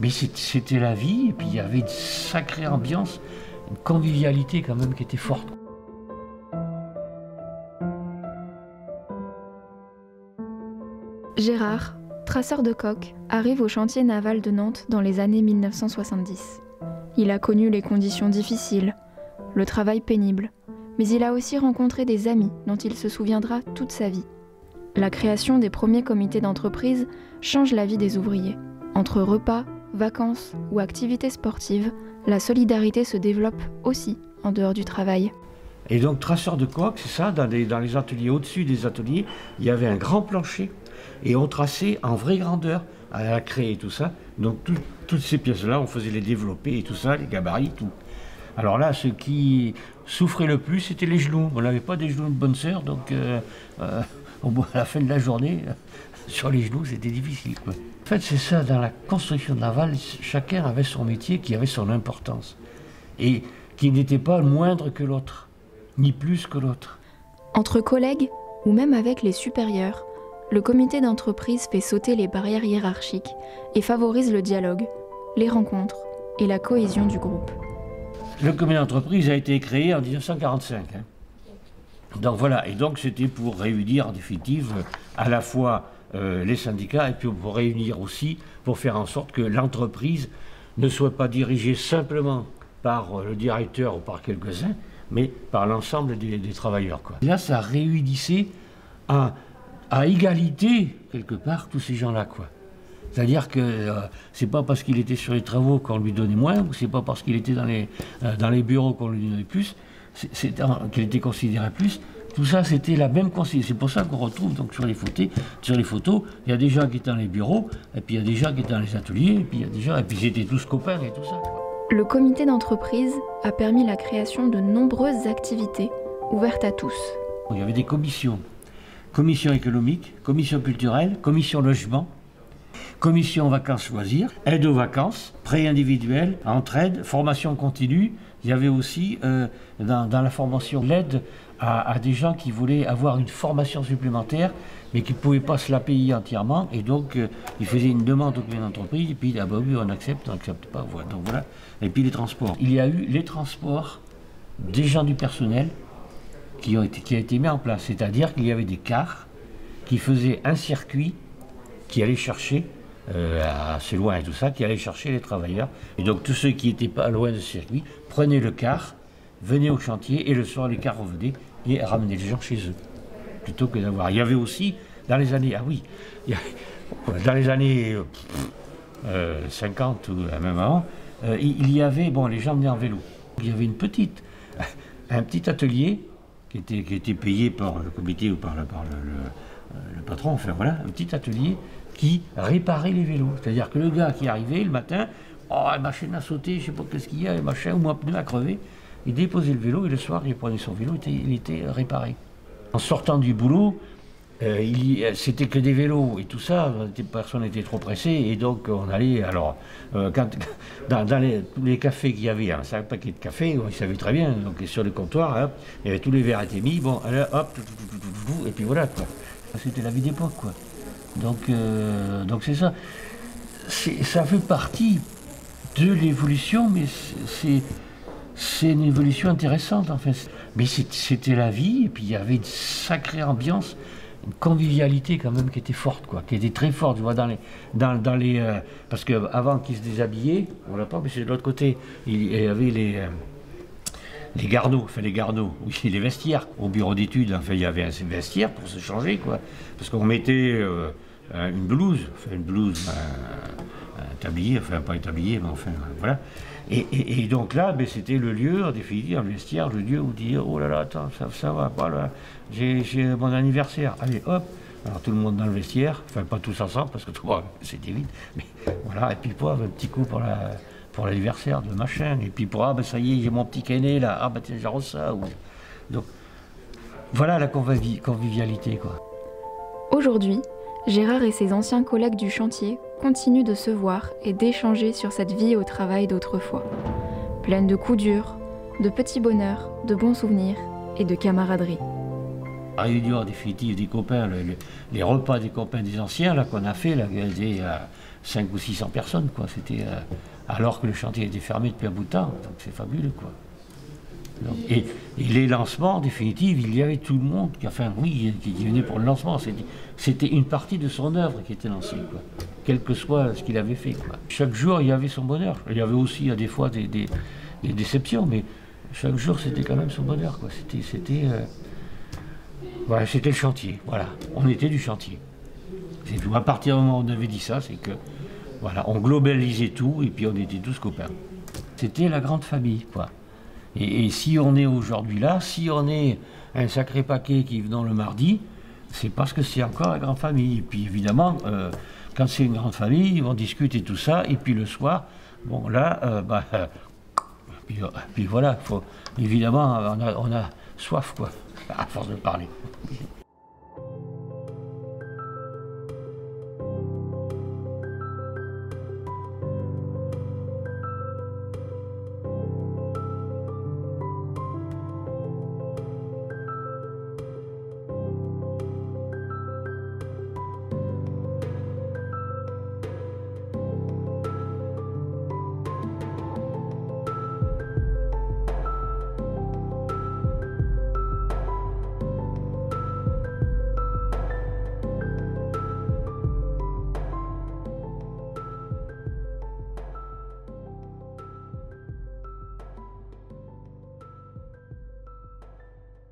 Mais c'était la vie, et puis il y avait une sacrée ambiance, une convivialité quand même qui était forte. Gérard, traceur de coques, arrive au chantier naval de Nantes dans les années 1970. Il a connu les conditions difficiles, le travail pénible, mais il a aussi rencontré des amis dont il se souviendra toute sa vie. La création des premiers comités d'entreprise change la vie des ouvriers. Entre repas, vacances ou activités sportives, la solidarité se développe aussi en dehors du travail. Et donc traceur de coques, c'est ça, dans les ateliers, au-dessus des ateliers, il y avait un grand plancher et on traçait en vraie grandeur à la craie et tout ça. Donc toutes ces pièces-là, on faisait les développer et tout ça, les gabarits, tout. Alors là, ce qui souffrait le plus, c'était les genoux. On n'avait pas des genoux de bonne sœur, donc à la fin de la journée, sur les genoux, c'était difficile, quoi. En fait, c'est ça, dans la construction navale, chacun avait son métier qui avait son importance et qui n'était pas moindre que l'autre, ni plus que l'autre. Entre collègues ou même avec les supérieurs, le comité d'entreprise fait sauter les barrières hiérarchiques et favorise le dialogue, les rencontres et la cohésion du groupe. Le comité d'entreprise a été créé en 1945. Donc voilà, et donc c'était pour réunir en définitive à la fois les syndicats et puis pour réunir aussi, pour faire en sorte que l'entreprise ne soit pas dirigée simplement par le directeur ou par quelques-uns, mais par l'ensemble des travailleurs, quoi. Et là, ça réunissait à égalité, quelque part, tous ces gens-là, quoi. C'est-à-dire que c'est pas parce qu'il était sur les travaux qu'on lui donnait moins, ou c'est pas parce qu'il était dans les bureaux qu'on lui donnait plus, qu'il était considéré plus. Tout ça, c'était la même considération. C'est pour ça qu'on retrouve donc sur les photos, il y a des gens qui étaient dans les bureaux, et puis il y a des gens qui étaient dans les ateliers, et puis il y a des gens, et puis ils étaient tous copains et tout ça, quoi. Le comité d'entreprise a permis la création de nombreuses activités ouvertes à tous. Il y avait des commissions. Commission économique, commission culturelle, commission logement, commission vacances-loisirs, aide aux vacances, prêt individuel, entraide, formation continue. Il y avait aussi dans la formation l'aide à des gens qui voulaient avoir une formation supplémentaire mais qui ne pouvaient pas se la payer entièrement et donc ils faisaient une demande au comité d'entreprise et puis ah bah oui on n'accepte pas, voilà. Donc voilà. Et puis les transports. Il y a eu les transports des gens du personnel qui a été mis en place, c'est-à-dire qu'il y avait des cars qui faisaient un circuit qui allait chercher assez loin et tout ça, qui allait chercher les travailleurs. Et donc tous ceux qui n'étaient pas loin de ce circuit prenaient le car, venaient au chantier et le soir les cars revenaient et ramenaient les gens chez eux. Plutôt que d'avoir. Il y avait aussi, dans les années, dans les années 50 ou même avant, il y avait, les gens venaient en vélo. Il y avait un petit atelier qui était payé par le comité ou par le patron, enfin voilà, un petit atelier qui réparait les vélos. C'est-à-dire que le gars qui arrivait le matin, la machine a sauté, je ne sais pas qu'est-ce qu'il y a, le machin, ou mon pneu a crevé, il déposait le vélo et le soir il prenait son vélo, il était réparé. En sortant du boulot, c'était que des vélos et tout ça, personne n'était trop pressé et donc on allait, alors, dans tous les cafés qu'il y avait, un paquet de café, ils savaient très bien, donc sur le comptoir, hein, il y avait tous les verres étaient mis, alors, hop, et puis voilà, quoi. C'était la vie d'époque, quoi. Donc c'est ça. Ça fait partie de l'évolution, mais c'est une évolution intéressante en fait. Mais c'était la vie, et puis il y avait une sacrée ambiance, une convivialité quand même qui était forte, quoi, qui était très forte. Je vois parce qu'avant qu'ils se déshabillaient, on l'a pas, mais c'est de l'autre côté, il y avait les garneaux, oui, les vestiaires. Au bureau d'études, enfin, il y avait un vestiaire pour se changer, quoi. Parce qu'on mettait une blouse, un tablier, enfin pas un tablier, mais enfin, voilà. Et donc là, c'était le lieu, en définitive, le vestiaire, le lieu où dire, oh là là, attends, ça va pas, là, j'ai mon anniversaire, allez, hop. Alors tout le monde dans le vestiaire, enfin pas tous ensemble, parce que c'était vite, mais voilà, et puis un petit coup pour l'anniversaire de machin, et puis ça y est, j'ai mon petit canet là, tiens, j'arrose ça. Donc, voilà la convivialité, quoi. Aujourd'hui, Gérard et ses anciens collègues du chantier continuent de se voir et d'échanger sur cette vie au travail d'autrefois. Pleine de coups durs, de petits bonheurs, de bons souvenirs et de camaraderie. La réunion définitive des copains, les repas des copains des anciens là qu'on a fait, là, 500 ou 600 personnes, quoi. C'était alors que le chantier était fermé depuis un bout de temps, donc c'est fabuleux, quoi. Donc, et les lancements, en définitive, il y avait tout le monde, qui venait pour le lancement. C'était une partie de son œuvre qui était lancée, quoi, quel que soit ce qu'il avait fait, quoi. Chaque jour, il y avait son bonheur. Il y avait aussi, des fois, des déceptions, mais chaque jour, c'était quand même son bonheur, quoi. Voilà, c'était le chantier, voilà. On était du chantier. C'est tout. À partir du moment où on avait dit ça, c'est que, voilà, on globalisait tout, et puis on était tous copains. C'était la grande famille, quoi. Et si on est aujourd'hui là, si on est un sacré paquet qui venons le mardi, c'est parce que c'est encore la grande famille. Et puis évidemment, quand c'est une grande famille, on discute et tout ça, et puis le soir, bon là, puis voilà, évidemment, on a soif, quoi, à force de parler.